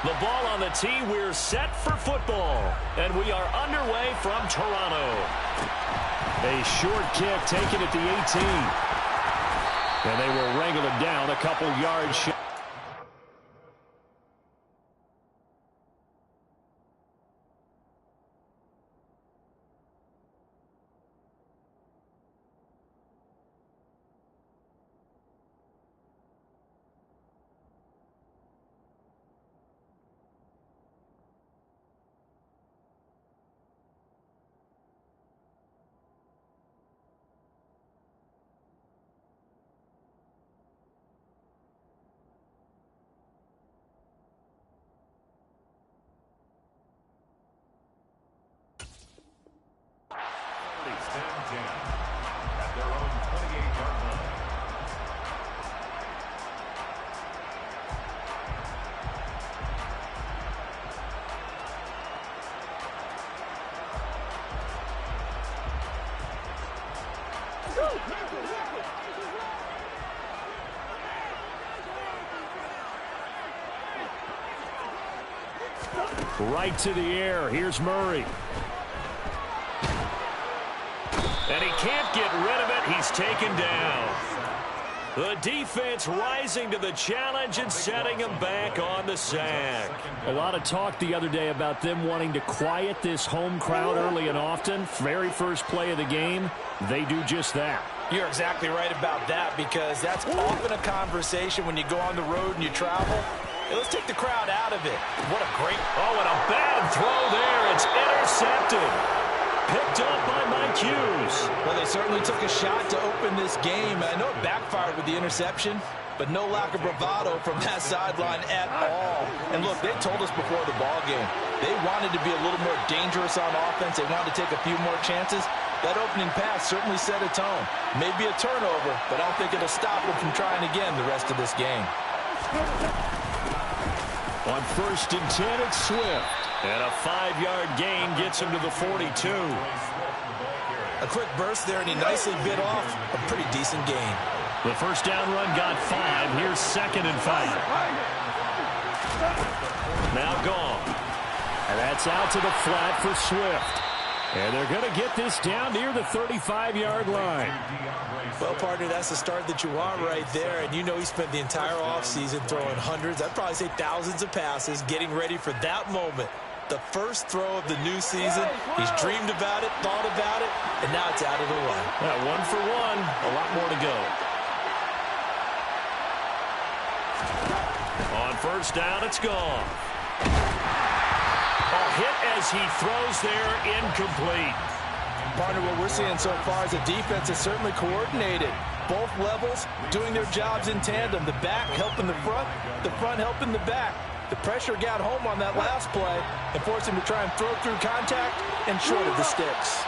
The ball on the tee. We're set for football. And we are underway from Toronto. A short kick taken at the 18. And they will wrangle him down a couple yards short. At their own 28-yard line. Right to the air. Here's Murray. And he can't get rid of it. He's taken down. The defense rising to the challenge and setting him back on the sack. A lot of talk the other day about them wanting to quiet this home crowd early and often. Very first play of the game, they do just that. You're exactly right about that, because that's often a conversation when you go on the road and you travel. Hey, let's take the crowd out of it. What a great... Oh, and a bad throw there. It's intercepted. Picked up by Mike Hughes. Well, they certainly took a shot to open this game. I know it backfired with the interception, but no lack of bravado from that sideline at all. And look, they told us before the ball game, they wanted to be a little more dangerous on offense. They wanted to take a few more chances. That opening pass certainly set a tone. Maybe a turnover, but I don't think it'll stop them from trying again the rest of this game. On 1st and 10, it's Swift. And a 5-yard gain gets him to the 42. A quick burst there, and he nicely bit off a pretty decent gain. The first down run got 5. Here's 2nd and 5. Now gone. And that's out to the flat for Swift. And they're going to get this down near the 35-yard line. Well, partner, that's the start that you want right there. And you know he spent the entire offseason throwing hundreds, I'd probably say thousands of passes, getting ready for that moment. The first throw of the new season. He's dreamed about it, thought about it, and now it's out of the way. Yeah, 1 for 1. A lot more to go. On 1st down, it's gone. A hit as he throws there, incomplete. Partner, what we're seeing so far is the defense is certainly coordinated. Both levels doing their jobs in tandem. The back helping the front helping the back. The pressure got home on that last play and forced him to try and throw through contact and short of the sticks.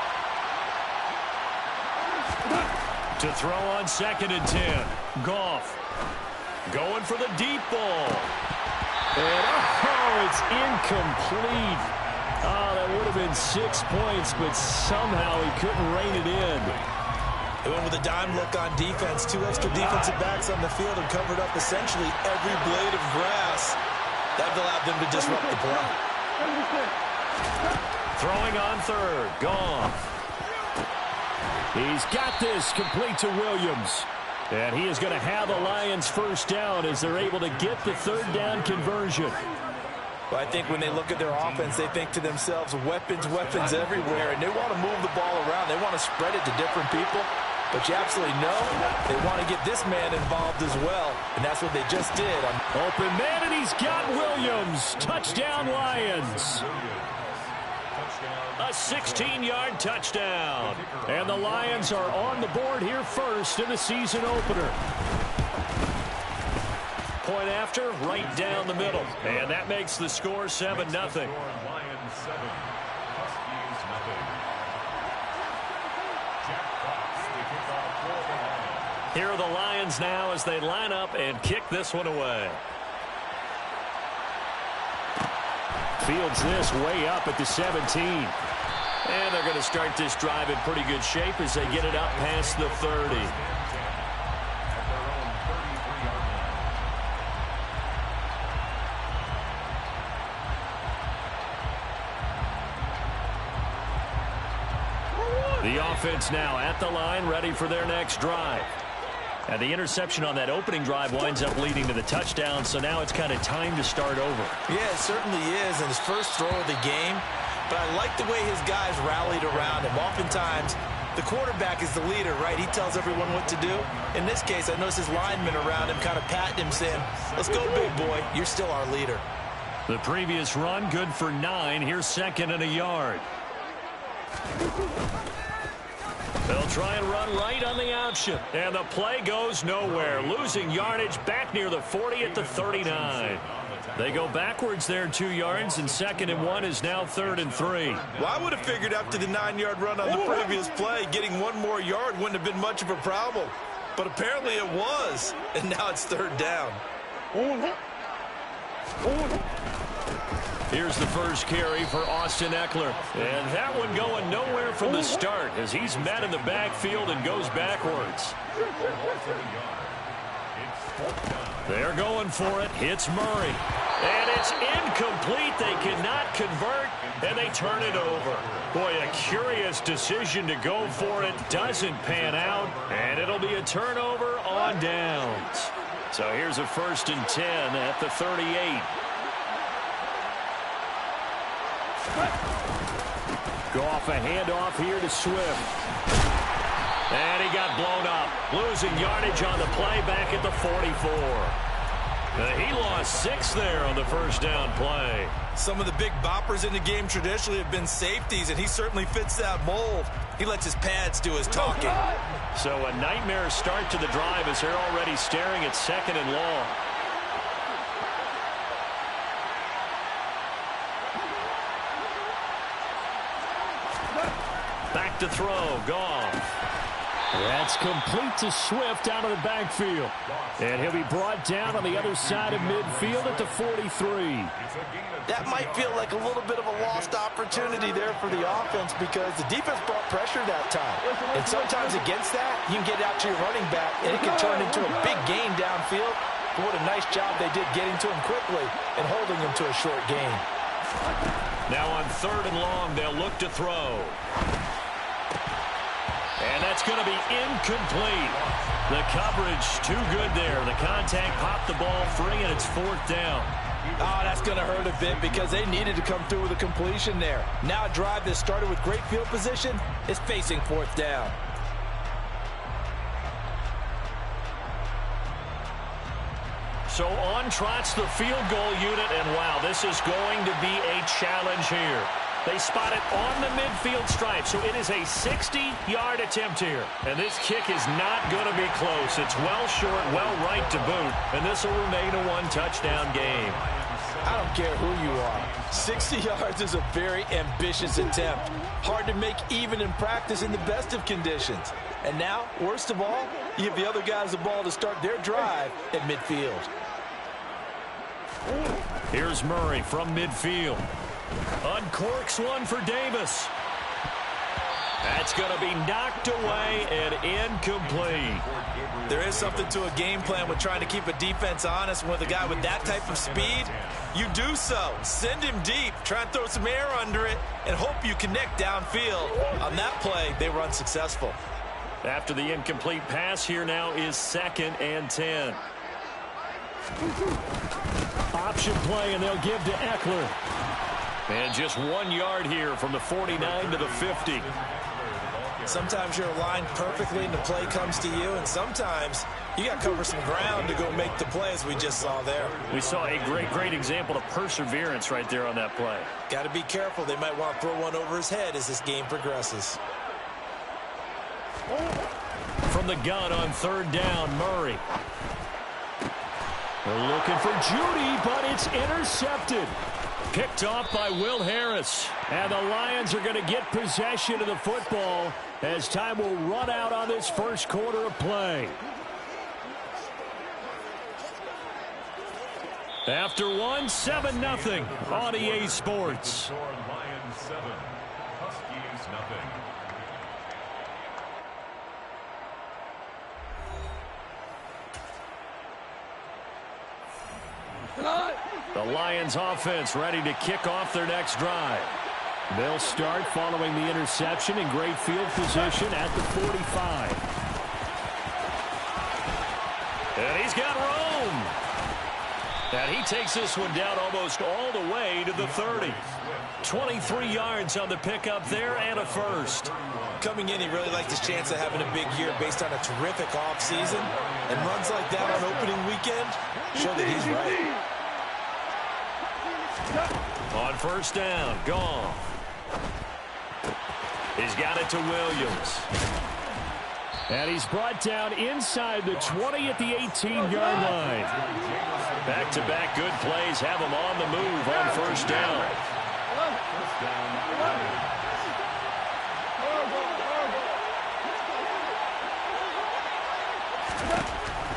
To throw on 2nd and 10. Goff going for the deep ball. And it's incomplete. Oh, that would have been 6 points, but somehow he couldn't rein it in. They went with a dime look on defense. 2 extra defensive backs on the field and covered up essentially every blade of grass. That allowed them to disrupt the play. Throwing on 3rd. Gone. He's got this complete to Williams. And he is going to have the Lions first down as they're able to get the 3rd down conversion. Well, I think when they look at their offense, they think to themselves, weapons, weapons everywhere. And they want to move the ball around. They want to spread it to different people. But you absolutely know they want to get this man involved as well. And that's what they just did. Open man, and he's got Williams. Touchdown, Lions. A 16-yard touchdown. And the Lions are on the board here first in the season opener. Point after, right down the middle. And that makes the score 7-0. Here are the Lions now as they line up and kick this one away. Fields this way up at the 17. And they're going to start this drive in pretty good shape as they get it up past the 30. offense now at the line, ready for their next drive. And the interception on that opening drive winds up leading to the touchdown, so now it's kind of time to start over. Yeah, it certainly is, and his first throw of the game. But I like the way his guys rallied around him. Oftentimes, the quarterback is the leader, right? He tells everyone what to do. In this case, I noticed his linemen around him kind of patting him, saying, let's go, big boy. You're still our leader. The previous run, good for 9. Here's 2nd and a yard. They'll try and run right on the option. And the play goes nowhere. Losing yardage back near the 40 at the 39. They go backwards there 2 yards, and 2nd and 1 is now 3rd and 3. Well, I would have figured after the 9-yard run on the previous play, getting 1 more yard wouldn't have been much of a problem. But apparently it was, and now it's 3rd down. Here's the first carry for Austin Eckler. And that one going nowhere from the start as he's met in the backfield and goes backwards. They're going for it. Hits Murray. And it's incomplete. They cannot convert, and they turn it over. Boy, a curious decision to go for it. Doesn't pan out, and it'll be a turnover on downs. So here's a 1st and 10 at the 38. Go off a handoff here to Swift. And he got blown up. Losing yardage on the play back at the 44. He lost 6 there on the first down play. Some of the big boppers in the game traditionally have been safeties, and he certainly fits that mold. He lets his pads do his talking. So a nightmare start to the drive as they're already staring at 2nd and long. Back to throw. Goff. That's complete to Swift out of the backfield. And he'll be brought down on the other side of midfield at the 43. That might feel like a little bit of a lost opportunity there for the offense because the defense brought pressure that time. And sometimes against that, you can get out to your running back, and it can turn into a big gain downfield. But what a nice job they did getting to him quickly and holding him to a short gain. Now on 3rd and long, they'll look to throw. And that's going to be incomplete. The coverage too good there. The contact popped the ball free, and it's 4th down. Oh, that's going to hurt a bit because they needed to come through with a completion there. Now a drive that started with great field position is facing 4th down. So on trots the field goal unit, and wow, this is going to be a challenge here. They spot it on the midfield stripe, so it is a 60-yard attempt here. And this kick is not going to be close. It's well short, well right to boot, and this will remain a 1-touchdown game. I don't care who you are. 60 yards is a very ambitious attempt. Hard to make even in practice in the best of conditions. And now, worst of all, you give the other guys the ball to start their drive at midfield. Here's Murray from midfield. Uncorks one for Davis. That's going to be knocked away and incomplete. There is something to a game plan with trying to keep a defense honest. With a guy with that type of speed, you do so. Send him deep, try and throw some air under it, and hope you connect downfield. On that play, they were unsuccessful. After the incomplete pass, here now is 2nd and 10. Option play, and they'll give to Eckler. And just 1 yard here from the 49 to the 50. Sometimes you're aligned perfectly and the play comes to you, and sometimes you got to cover some ground to go make the play, as we just saw there. We saw a great example of perseverance right there on that play. Got to be careful. They might want to throw one over his head as this game progresses. From the gun on 3rd down, Murray. They're looking for Judy, but it's intercepted. Picked off by Will Harris. And the Lions are going to get possession of the football as time will run out on this first quarter of play. After 7-0 on EA Sports. Lions 7, Huskies nothing. The Lions offense ready to kick off their next drive. They'll start following the interception in great field position at the 45. And he's got room. And he takes this one down almost all the way to the 30. 23 yards on the pickup there and a first. Coming in, he really liked his chance of having a big year based on a terrific offseason. And runs like that on opening weekend show that he's right. On first down, Goff. He's got it to Williams. And he's brought down inside the 20 at the 18-yard line. Back-to-back good plays have him on the move on first down.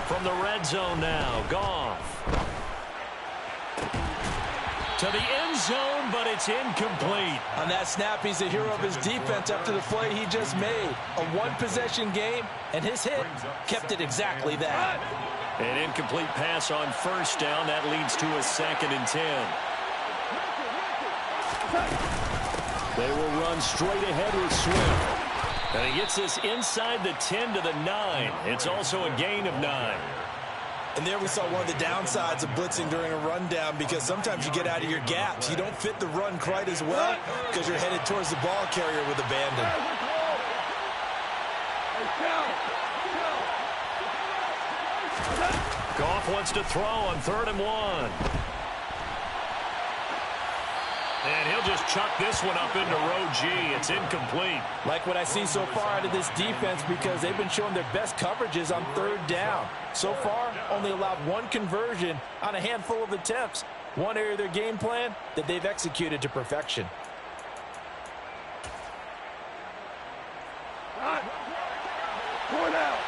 From the red zone now, Goff. To the end zone, but it's incomplete. On that snap, he's a hero of his defense after the play he just made. A one-possession game, and his hit kept it exactly that. An incomplete pass on first down. That leads to a 2nd and 10. They will run straight ahead with Swift. And he gets this inside the 10 to the 9. It's also a gain of 9. And there we saw one of the downsides of blitzing during a rundown, because sometimes you get out of your gaps. You don't fit the run quite as well because you're headed towards the ball carrier with abandon. Goff wants to throw on 3rd and 1. And he'll just chuck this one up into row G. It's incomplete. Like what I see so far out of this defense, because they've been showing their best coverages on 3rd down. So far, only allowed one conversion on a handful of attempts. One area of their game plan that they've executed to perfection. Going out.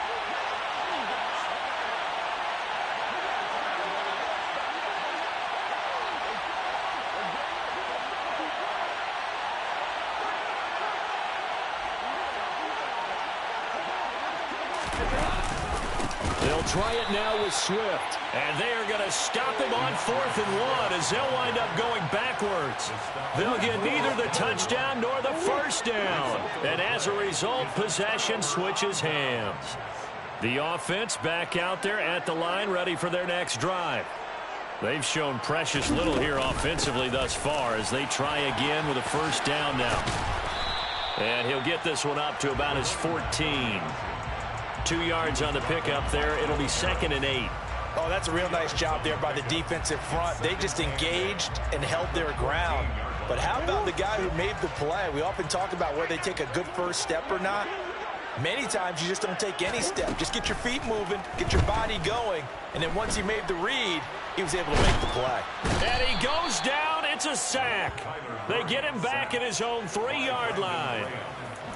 They'll try it now with Swift. And they are going to stop him on 4th and 1 as they'll wind up going backwards. They'll get neither the touchdown nor the first down. And as a result, possession switches hands. The offense back out there at the line, ready for their next drive. They've shown precious little here offensively thus far as they try again with a first down now. And he'll get this one up to about his 14. 2 yards on the pickup there. It'll be 2nd and 8. Oh, that's a real nice job there by the defensive front. They just engaged and held their ground. But how about the guy who made the play? We often talk about whether they take a good first step or not. Many times you just don't take any step. Just get your feet moving, get your body going, and then once he made the read, he was able to make the play. And he goes down. It's a sack. They get him back at his own 3-yard line.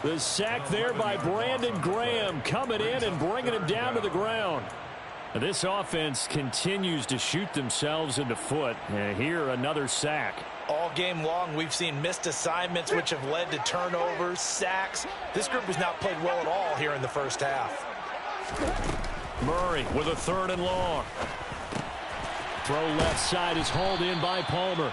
The sack there by Brandon Graham, coming in and bringing him down to the ground. And this offense continues to shoot themselves in the foot. And here, another sack. All game long, we've seen missed assignments, which have led to turnovers, sacks. This group has not played well at all here in the first half. Murray with a 3rd and long. Throw left side is hauled in by Palmer.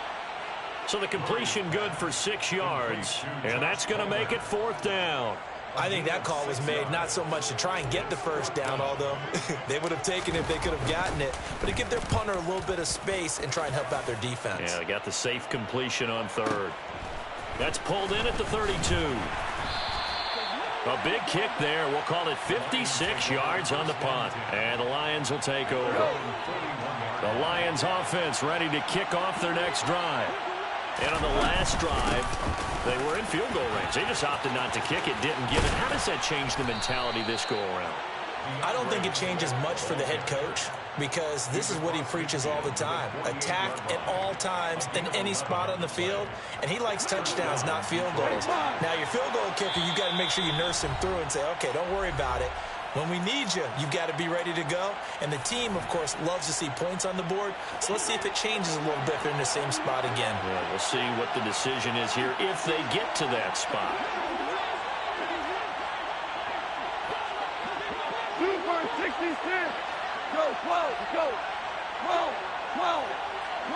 So the completion good for 6 yards, and that's going to make it 4th down. I think that call was made not so much to try and get the first down, although they would have taken it if they could have gotten it, but to give their punter a little bit of space and try and help out their defense. Yeah, they got the safe completion on 3rd. That's pulled in at the 32. A big kick there. We'll call it 56 yards on the punt, and the Lions will take over. The Lions offense ready to kick off their next drive. And on the last drive, they were in field goal range. They just opted not to kick it, didn't get it. How does that change the mentality this go-around? I don't think it changes much for the head coach, because this is what he preaches all the time. Attack at all times in any spot on the field, and he likes touchdowns, not field goals. Now, your field goal kicker, you've got to make sure you nurse him through and say, okay, don't worry about it. When we need you, you've got to be ready to go. And the team, of course, loves to see points on the board. So let's see if it changes a little bit if they're in the same spot again. Yeah, we'll see what the decision is here if they get to that spot. Super 66. Go, 12, go. 12, 12,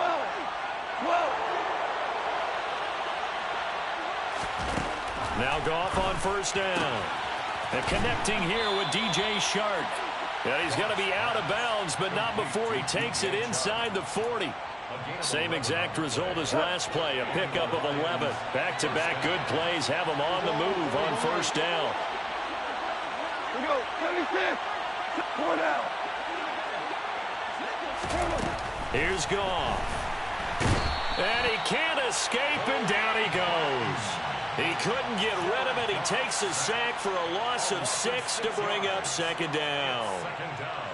12, 12. Now Goff on first down. And connecting here with DJ Shark. And he's going to be out of bounds, but not before he takes it inside the 40. Same exact result as last play, a pickup of 11. Back-to-back good plays have him on the move on first down. We go, 76. 4 down. Here's Goff. And he can't escape, and down he goes. He couldn't get rid of it. He takes a sack for a loss of 6 to bring up second down.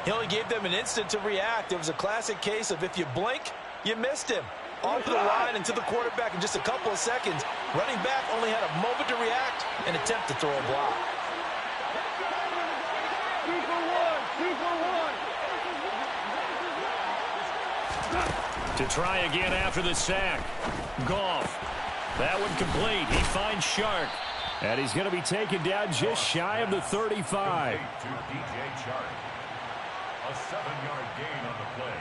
He only gave them an instant to react. It was a classic case of if you blink, you missed him. Off the line and to the quarterback in just a couple of seconds. Running back only had a moment to react and attempt to throw a block. 2 for 1. 2 for 1. To try again after the sack. Goff. That one complete. He finds Shark. And he's going to be taken down just shy of the 35. To DJ Shark. A 7-yard gain on the play.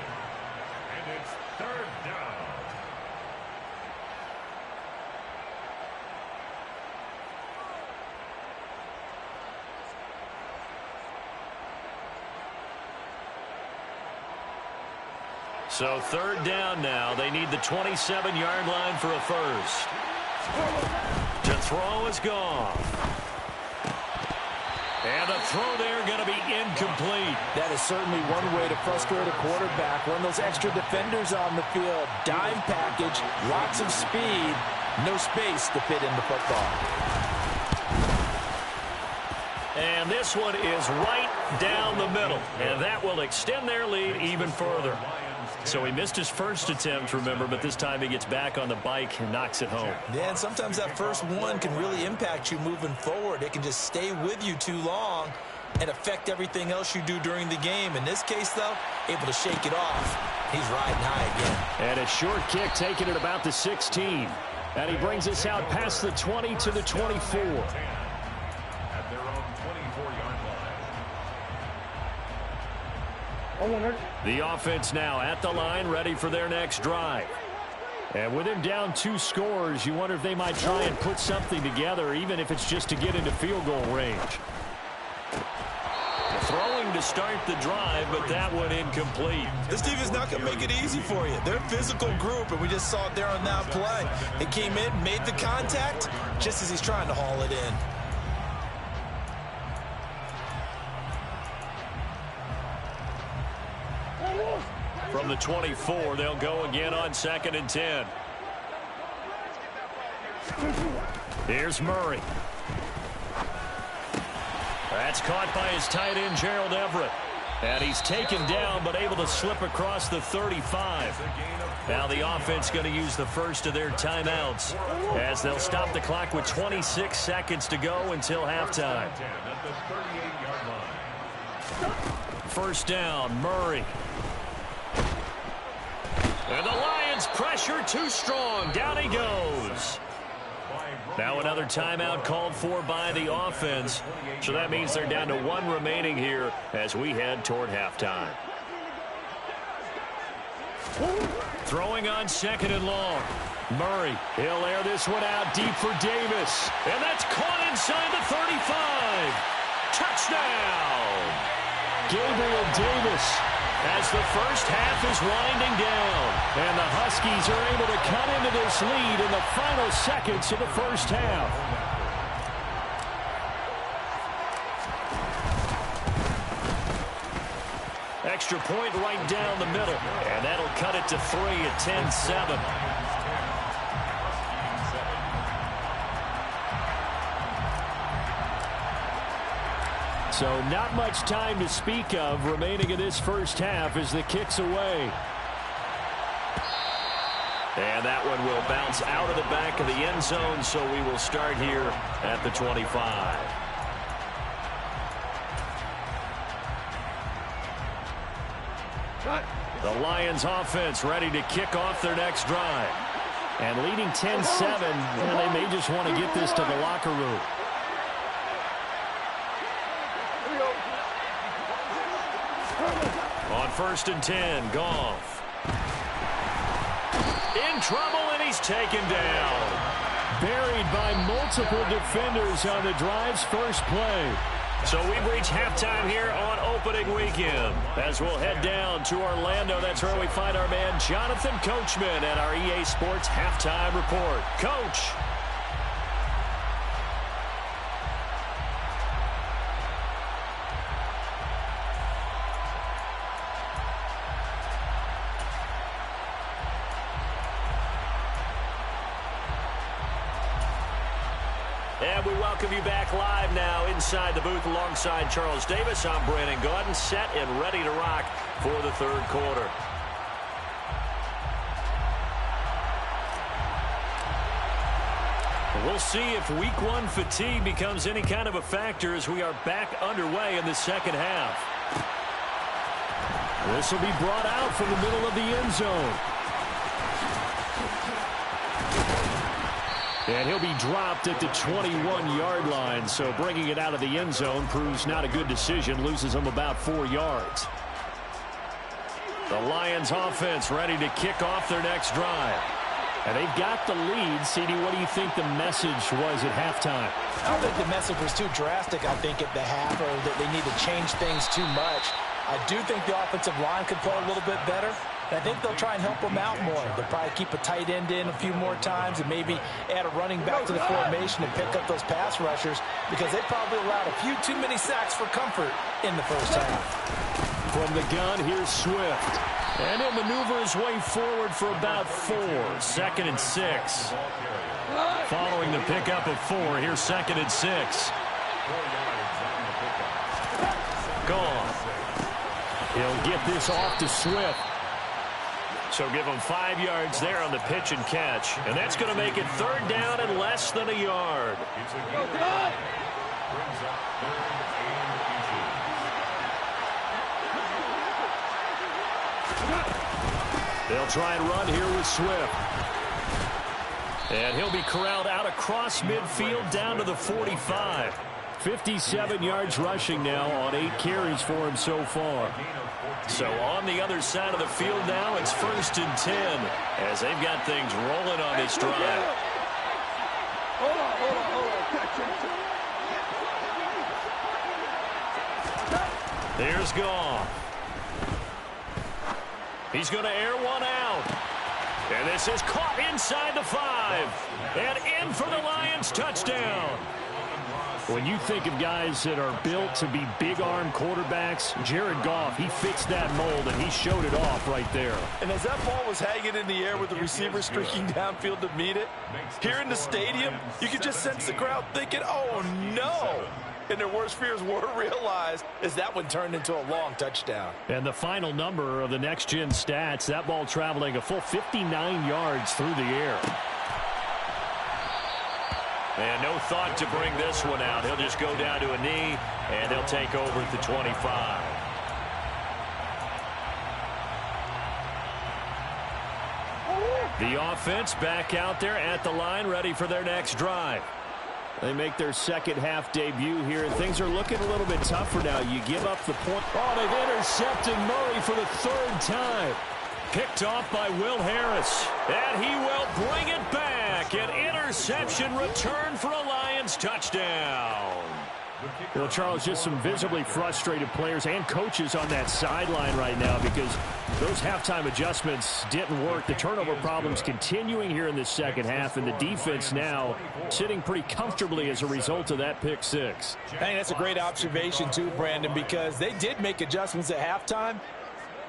And it's 3rd down. So 3rd down now. They need the 27-yard line for a first. To throw is Goff. And the throw there going to be incomplete. That is certainly one way to frustrate a quarterback. Run those extra defenders on the field. Dime package, lots of speed, no space to fit in the football. And this one is right down the middle. And that will extend their lead even further. So he missed his first attempt, remember, but this time he gets back on the bike and knocks it home. Yeah, and sometimes that first one can really impact you moving forward. It can just stay with you too long and affect everything else you do during the game. In this case, though, able to shake it off. He's riding high again. And a short kick taken at about the 16. And he brings us out past the 20 to the 24. At their own 24-yard line. The offense now at the line, ready for their next drive. And with him down 2 scores, you wonder if they might try and put something together, even if it's just to get into field goal range. Throwing to start the drive, but that one incomplete. This team is not going to make it easy for you. They're a physical group, and we just saw it there on that play. He came in, made the contact, just as he's trying to haul it in. From the 24, they'll go again on 2nd and 10. Here's Murray. That's caught by his tight end, Gerald Everett. And he's taken down, but able to slip across the 35. Now the offense going to use the first of their timeouts as they'll stop the clock with 26 seconds to go until halftime. First down, Murray. And the Lions pressure too strong. Down he goes. Now another timeout called for by the offense. So that means they're down to 1 remaining here as we head toward halftime. Throwing on 2nd and long. Murray, he'll air this one out deep for Davis. And that's caught inside the 35. Touchdown! Gabriel Davis, as the first half is winding down. And the Huskies are able to cut into this lead in the final seconds of the first half. Extra point right down the middle. And that'll cut it to 3 at 10-7. So not much time to speak of remaining in this first half as the kick's away. And that one will bounce out of the back of the end zone, so we will start here at the 25. The Lions offense ready to kick off their next drive. And leading 10-7, well, they may just want to get this to the locker room. On 1st and 10, Goff. In trouble, and he's taken down. buried by multiple defenders on the drive's first play. So we've reached halftime here on opening weekend. As we'll head down to Orlando, that's where we find our man Jonathan Coachman at our EA Sports Halftime Report. Coach. And we welcome you back live now inside the booth alongside Charles Davis. I'm Brandon Gaudin, set and ready to rock for the third quarter. We'll see if week one fatigue becomes any kind of a factor as we are back underway in the second half. This will be brought out from the middle of the end zone. And he'll be dropped at the 21-yard line, so bringing it out of the end zone proves not a good decision, loses him about 4 yards. The Lions offense ready to kick off their next drive. And they've got the lead. CD, what do you think the message was at halftime? I don't think the message was too drastic, I think, at the half, or that they need to change things too much. I do think the offensive line could play a little bit better. I think they'll try and help them out more. They'll probably keep a tight end in a few more times and maybe add a running back to the formation and pick up those pass rushers because they probably allowed a few too many sacks for comfort in the first half. From the gun, here's Swift. And he'll maneuver his way forward for about 4. 2nd and 6. Following the pickup of 4, here's 2nd and 6. Gone. He'll get this off to Swift. So give him 5 yards there on the pitch and catch. And that's going to make it third down and less than a yard. They'll try and run here with Swift. And he'll be corralled out across midfield down to the 45. 57 yards rushing now on 8 carries for him so far. So on the other side of the field now, it's 1st and 10 as they've got things rolling on this drive. Hold on. Here's Goff. He's going to air one out. And this is caught inside the 5. And in for the Lions touchdown. When you think of guys that are built to be big-arm quarterbacks, Jared Goff, he fits that mold, and he showed it off right there. And as that ball was hanging in the air with the receiver streaking downfield to meet it, here in the stadium, you could just sense the crowd thinking, oh, no. And their worst fears were realized as that one turned into a long touchdown. And the final number of the next-gen stats, that ball traveling a full 59 yards through the air. And no thought to bring this one out. He'll just go down to a knee, and he'll take over at the 25. The offense back out there at the line, ready for their next drive. They make their second half debut here, and things are looking a little bit tougher now. You give up the point. Oh, they've intercepted Murray for the 3rd time. Picked off by Will Harris. And he will bring it back. An interception return for a Lions touchdown. Well, Charles, just some visibly frustrated players and coaches on that sideline right now because those halftime adjustments didn't work. The turnover problems continuing here in the second half, and the defense now sitting pretty comfortably as a result of that pick 6. I think that's a great observation too, Brandon, because they did make adjustments at halftime.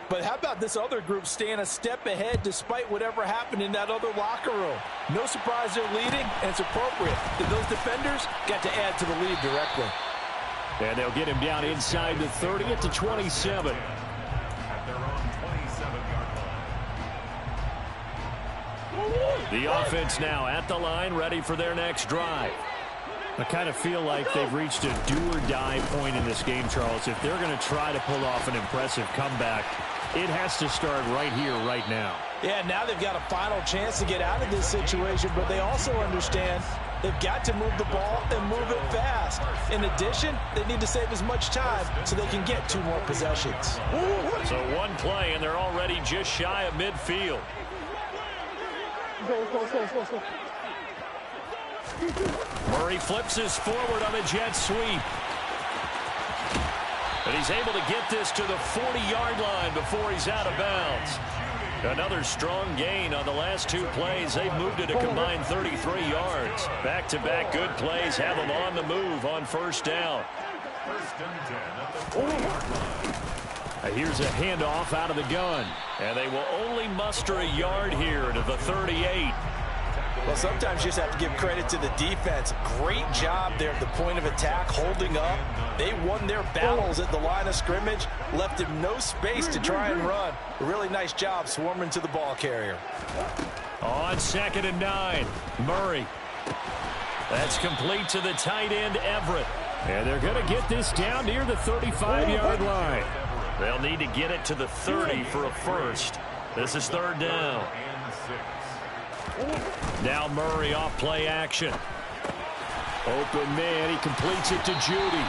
But how about this other group staying a step ahead despite whatever happened in that other locker room? No surprise they're leading, and it's appropriate. Those defenders got to add to the lead directly. And they'll get him down inside the 30 at the 27. At their own 27-yard line. The offense now at the line, ready for their next drive. I kind of feel like they've reached a do-or-die point in this game, Charles. If they're going to try to pull off an impressive comeback, it has to start right here, right now. Yeah, now they've got a final chance to get out of this situation, but they also understand they've got to move the ball and move it fast. In addition, they need to save as much time so they can get 2 more possessions. So one play, and they're already just shy of midfield. Go. Murray flips his forward on a jet sweep. And he's able to get this to the 40-yard line before he's out of bounds. Another strong gain on the last two plays. They've moved it a combined 33 yards. Back-to-back good plays have them on the move on first down. First and 10 at the 40-yard line. Here's a handoff out of the gun. And they will only muster a yard here to the 38. Well, sometimes you just have to give credit to the defense. Great job there at the point of attack, holding up. They won their battles at the line of scrimmage, left him no space to try and run. A really nice job swarming to the ball carrier. On 2nd and 9, Murray. That's complete to the tight end, Everett. And they're going to get this down near the 35-yard line. They'll need to get it to the 30 for a first. This is 3rd down. Now Murray off play action. Open man, he completes it to Judy.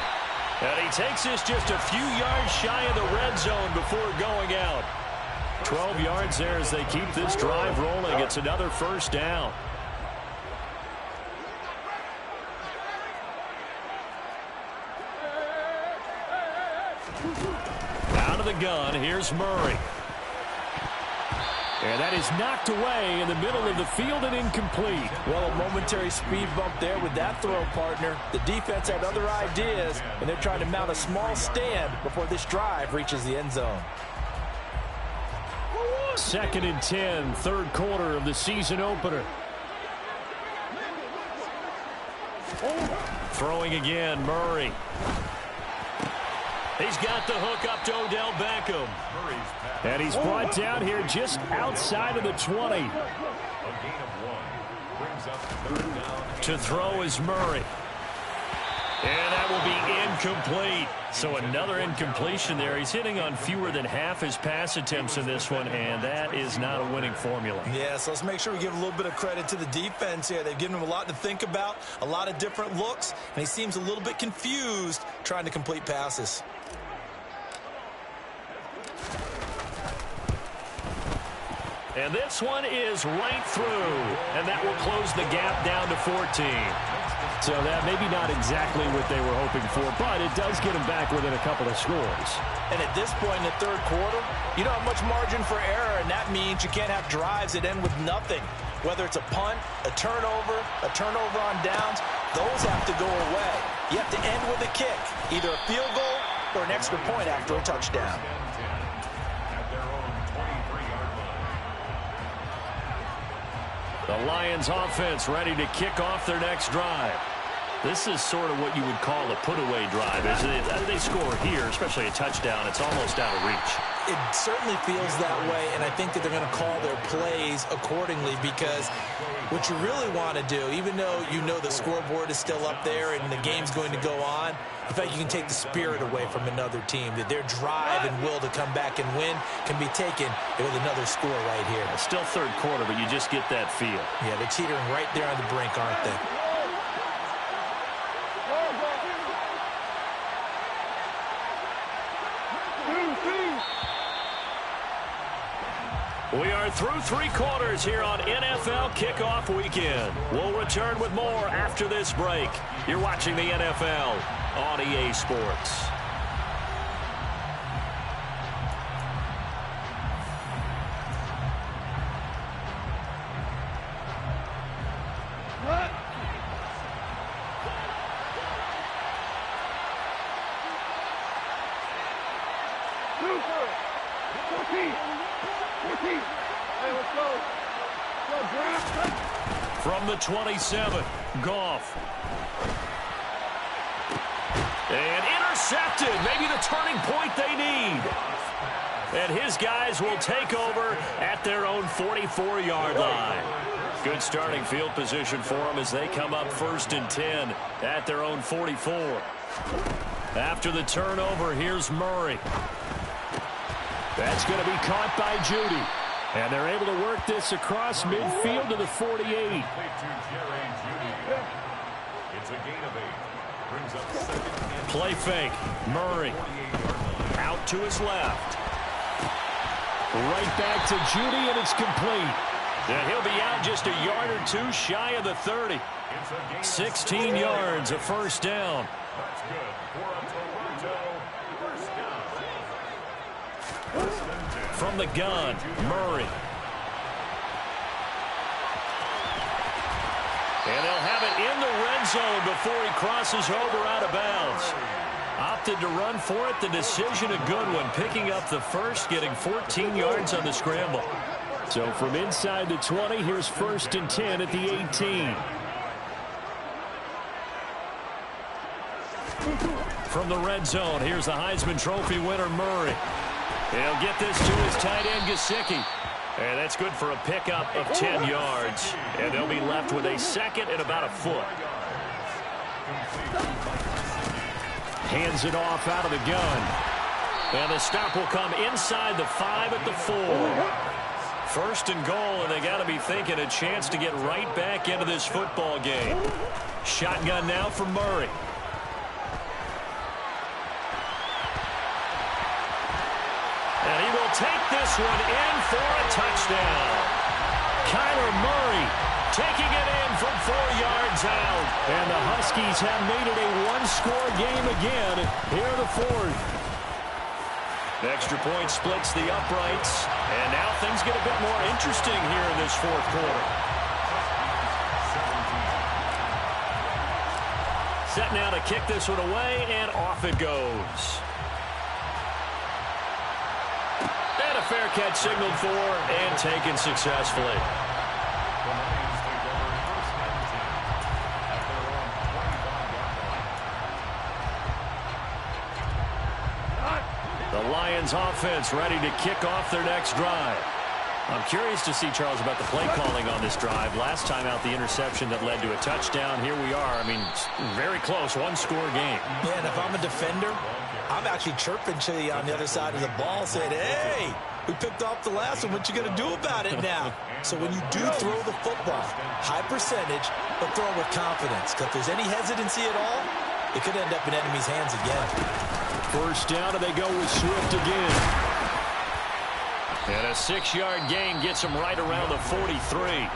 And he takes this just a few yards shy of the red zone before going out. 12 yards there as they keep this drive rolling. It's another first down. Out of the gun, here's Murray. And that is knocked away in the middle of the field and incomplete. Well, a momentary speed bump there with that throw, partner. The defense had other ideas, and they're trying to mount a small stand before this drive reaches the end zone. 2nd and 10, 3rd quarter of the season opener. Throwing again, Murray. He's got the hook up to Odell Beckham. And he's brought down here just outside of the 20. To throw is Murray. And that will be incomplete. So another incompletion there. He's hitting on fewer than half his pass attempts in this one, and that is not a winning formula. Yeah, so let's make sure we give a little bit of credit to the defense here. They've given him a lot to think about, a lot of different looks, and he seems a little bit confused trying to complete passes. And this one is right through, and that will close the gap down to 14. So that maybe not exactly what they were hoping for, but it does get them back within a couple of scores. And at this point in the 3rd quarter, you don't have much margin for error, and that means you can't have drives that end with nothing. Whether it's a punt, a turnover on downs, those have to go away. You have to end with a kick, either a field goal or an extra point after a touchdown. The Lions offense ready to kick off their next drive. This is sort of what you would call a put-away drive. As they score here, especially a touchdown, it's almost out of reach. It certainly feels that way, and I think that they're going to call their plays accordingly, because what you really want to do, even though you know the scoreboard is still up there and the game's going to go on, in fact, you can take the spirit away from another team, that their drive and will to come back and win can be taken with another score right here. It's still 3rd quarter, but you just get that feel. Yeah, they're teetering right there on the brink, aren't they? We are through 3 quarters here on NFL Kickoff Weekend. We'll return with more after this break. You're watching the NFL on EA Sports. From the 27, Goff. And intercepted. Maybe the turning point they need. And his guys will take over at their own 44-yard line. Good starting field position for them as they come up 1st and 10 at their own 44. After the turnover, here's Murray. That's going to be caught by Judy. And they're able to work this across midfield to the 48. It's a gain of 8. Brings up 2nd. Play fake. Murray. Out to his left. Right back to Judy, and it's complete. And he'll be out just a yard or two shy of the 30. 16 yards, a first down. That's good for a Toronto first down. First and 10. From the gun, Murray. And they'll have it in the red zone before he crosses over out of bounds. Opted to run for it. The decision a good one. Picking up the first, getting 14 yards on the scramble. So from inside the 20, here's first and 10 at the 18. From the red zone, here's the Heisman Trophy winner, Murray. He'll get this to his tight end, Gesicki. And that's good for a pickup of 10 yards. And they'll be left with a second and about a foot. Hands it off out of the gun. And the stop will come inside the 5 at the 4. First and goal, and they got to be thinking a chance to get right back into this football game. Shotgun now for Murray. And he will take this one in for a touchdown. Kyler Murray taking it in from 4 yards out. And the Huskies have made it a one-score game again here in the fourth. The extra point splits the uprights. And now things get a bit more interesting here in this fourth quarter. Set now to kick this one away, and off it goes. And a fair catch signaled for and taken successfully. The Lions offense ready to kick off their next drive. I'm curious to see, Charles, about the play calling on this drive. Last time out, the interception that led to a touchdown. Here we are. I mean, very close, one-score game. Yeah, and if I'm a defender, I'm actually chirping to you on the other side of the ball, saying, hey, we picked off the last one. What you going to do about it now? So when you do throw the football, high percentage, but throw with confidence. Because if there's any hesitancy at all, it could end up in enemy's hands again. First down, and they go with Swift again. And a 6-yard gain gets him right around the 43.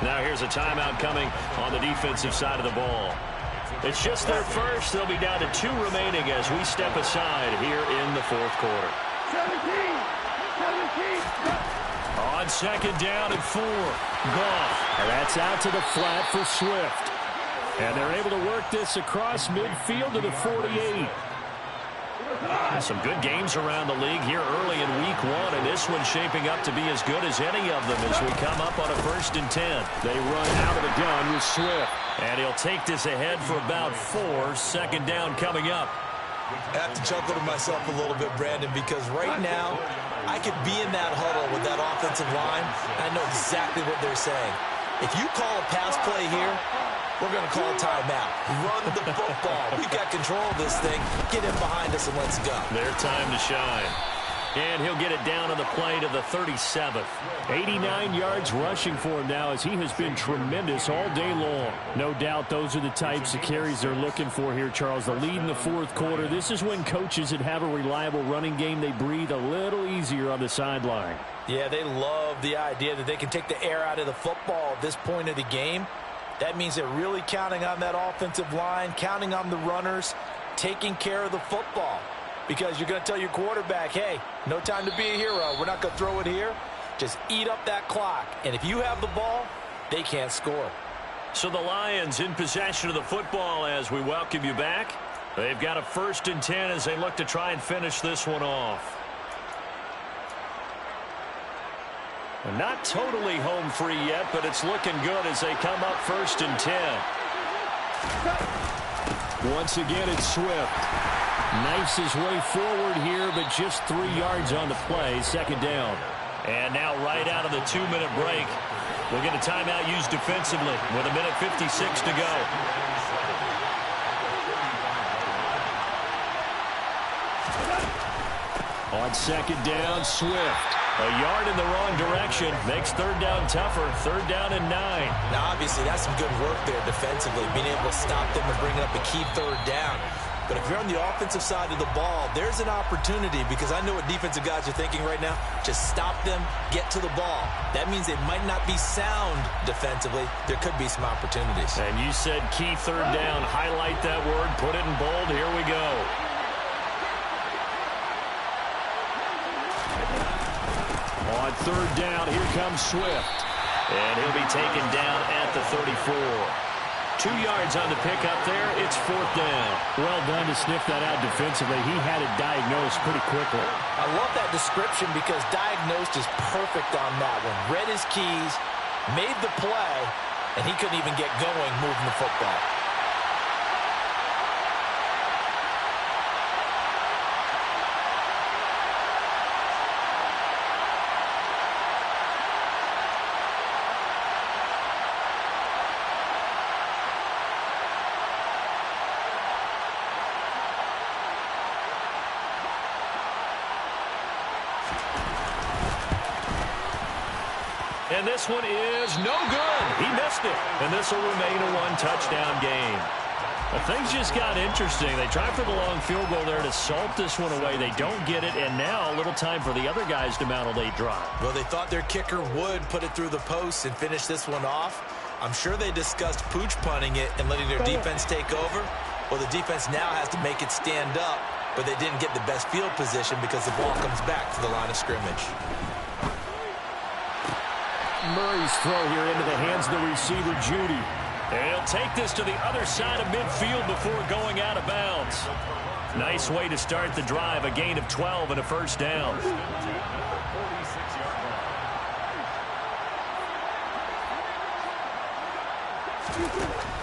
Now here's a timeout coming on the defensive side of the ball. It's just their first. They'll be down to 2 remaining as we step aside here in the fourth quarter. 17. On second down and 4. Goff. And that's out to the flat for Swift. And they're able to work this across midfield to the 48. Some good games around the league here early in week 1, and this one's shaping up to be as good as any of them as we come up on a first and 10. They run out of the gun with Swift, and he'll take this ahead for about 4. Second down coming up. I have to chuckle to myself a little bit, Brandon, because right now I could be in that huddle with that offensive line, and I know exactly what they're saying. If you call a pass play here, we're going to call a timeout. Run the football. We've got control of this thing. Get in behind us and let's go. Their time to shine. And he'll get it down on the play to the 37th. 89 yards rushing for him now as he has been tremendous all day long. No doubt those are the types of carries they're looking for here, Charles. The lead in the fourth quarter. This is when coaches that have a reliable running game, they breathe a little easier on the sideline. Yeah, they love the idea that they can take the air out of the football at this point of the game. That means they're really counting on that offensive line, counting on the runners, taking care of the football. Because you're going to tell your quarterback, hey, no time to be a hero. We're not going to throw it here. Just eat up that clock. And if you have the ball, they can't score. So the Lions in possession of the football as we welcome you back. They've got a first and 10 as they look to try and finish this one off. Not totally home free yet, but it's looking good as they come up first and 10. Once again, it's Swift. Knifes his way forward here, but just 3 yards on the play. Second down. And now right out of the 2-minute break, we'll get a timeout used defensively with 1:56 to go. On second down, Swift. A yard in the wrong direction makes third down tougher. Third down and 9. Now, obviously, that's some good work there defensively, being able to stop them and bring up a key third down. But if you're on the offensive side of the ball, there's an opportunity, because I know what defensive guys are thinking right now. Just stop them, get to the ball. That means they might not be sound defensively. There could be some opportunities. And you said key third down. Highlight that word. Put it in bold. Here we go. On third down, here comes Swift. And he'll be taken down at the 34. 2 yards on the pickup there. It's fourth down. Well done to sniff that out defensively. He had it diagnosed pretty quickly. I love that description, because diagnosed is perfect on that one. Read his keys, made the play, and he couldn't even get going moving the football. And this one is no good. He missed it. And this will remain a one-touchdown game. But things just got interesting. They tried for the long field goal there to salt this one away. They don't get it, and now a little time for the other guys to mount a late drive. Well, they thought their kicker would put it through the post and finish this one off. I'm sure they discussed pooch punting it and letting their defense take over. Well, the defense now has to make it stand up, but they didn't get the best field position because the ball comes back to the line of scrimmage. Murray's throw here into the hands of the receiver, Judy. And he'll take this to the other side of midfield before going out of bounds. Nice way to start the drive. A gain of 12 and a first down.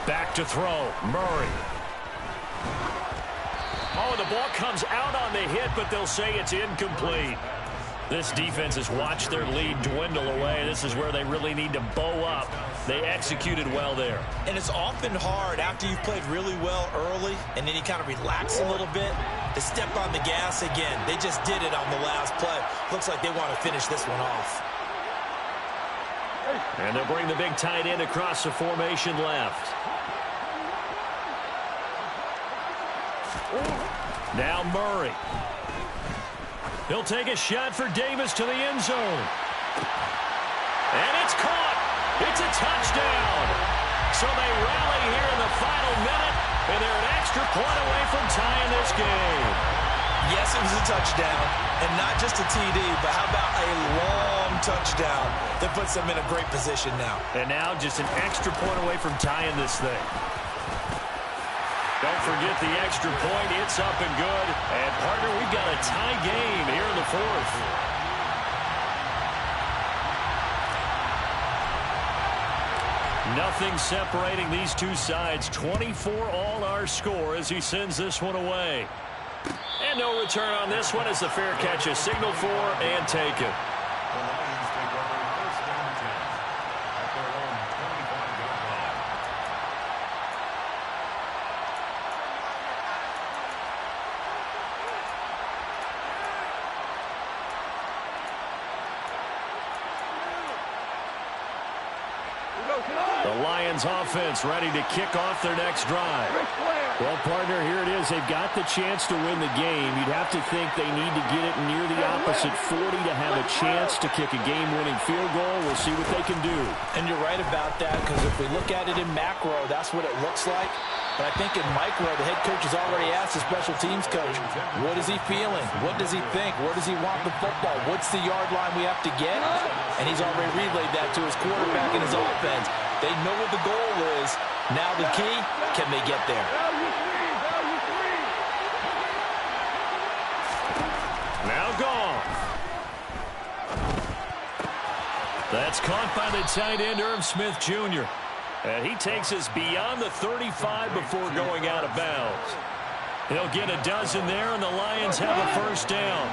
Back to throw. Murray. Oh, the ball comes out on the hit, but they'll say it's incomplete. This defense has watched their lead dwindle away. This is where they really need to bow up. They executed well there. And it's often hard after you've played really well early and then you kind of relax a little bit to step on the gas again. They just did it on the last play. Looks like they want to finish this one off. And they'll bring the big tight end across the formation left. Now Murray. He'll take a shot for Davis to the end zone. And it's caught. It's a touchdown. So they rally here in the final minute, and they're an extra point away from tying this game. Yes, it was a touchdown, and not just a TD, but how about a long touchdown that puts them in a great position now. And now just an extra point away from tying this thing. Don't forget the extra point. It's up and good. And, partner, we've got a tie game here in the fourth. Nothing separating these two sides. 24 all our score as he sends this one away. And no return on this one as the fair catch is signaled for and taken. The Lions offense ready to kick off their next drive. Well, partner, here it is. They've got the chance to win the game. You'd have to think they need to get it near the opposite 40 to have a chance to kick a game-winning field goal. We'll see what they can do. And you're right about that, because if we look at it in macro, that's what it looks like. But I think in micro, the head coach has already asked the special teams coach, what is he feeling? What does he think? Where does he want the football? What's the yard line we have to get? And he's already relayed that to his quarterback and his offense. They know what the goal is. Now the key, can they get there? Now gone. That's caught by the tight end, Irv Smith Jr. And he takes us beyond the 35 before going out of bounds. He'll get a dozen there, and the Lions have a first down.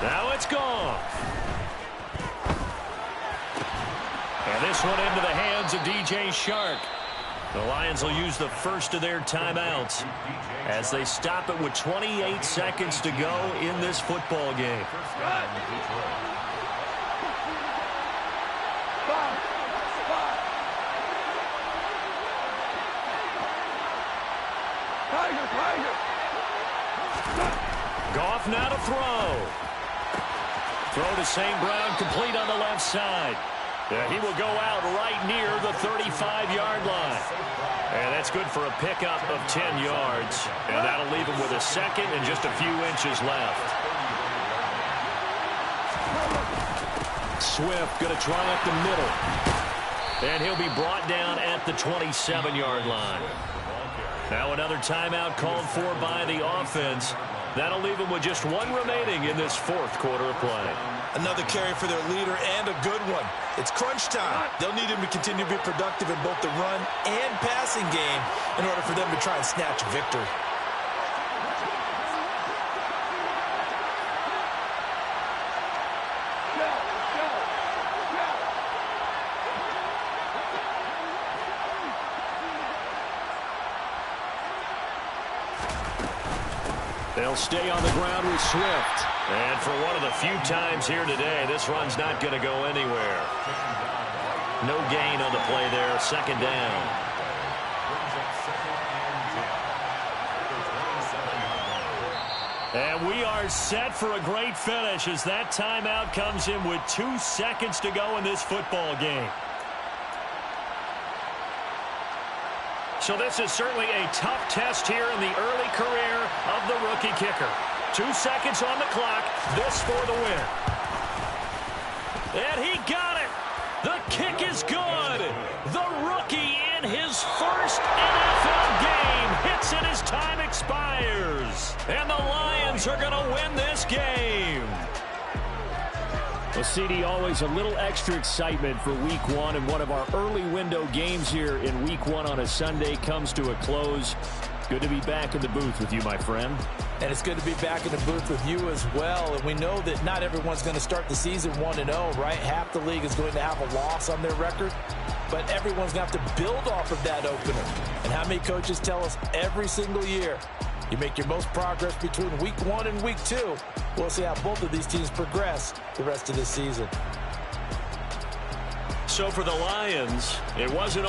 Now it's gone. And this one into the hands of DJ Shark. The Lions will use the first of their timeouts as they stop it with 28 seconds to go in this football game. Goff now to throw. Throw to St. Brown, complete on the left side. He will go out right near the 35-yard line. And that's good for a pickup of 10 yards. And that'll leave him with a second and just a few inches left. Swift going to try up the middle. And he'll be brought down at the 27-yard line. Now another timeout called for by the offense. That'll leave him with just one remaining in this fourth quarter of play. Another carry for their leader, and a good one. It's crunch time. They'll need him to continue to be productive in both the run and passing game in order for them to try and snatch a victory. They'll stay on the ground with Swift. And for one of the few times here today, this run's not going to go anywhere. No gain on the play there. Second down. And we are set for a great finish as that timeout comes in with 2 seconds to go in this football game. So this is certainly a tough test here in the early career of the rookie kicker. 2 seconds on the clock. This for the win. And he got it. The kick is good. The rookie in his first NFL game hits it as time expires. And the Lions are going to win this game. Well, CD, always a little extra excitement for Week 1, and one of our early window games here in Week 1 on a Sunday comes to a close. Good to be back in the booth with you, my friend. And it's good to be back in the booth with you as well. And we know that not everyone's going to start the season 1-0, right? Half the league is going to have a loss on their record. But everyone's going to have to build off of that opener. And how many coaches tell us every single year, you make your most progress between Week 1 and Week 2. We'll see how both of these teams progress the rest of this season. So for the Lions, it wasn't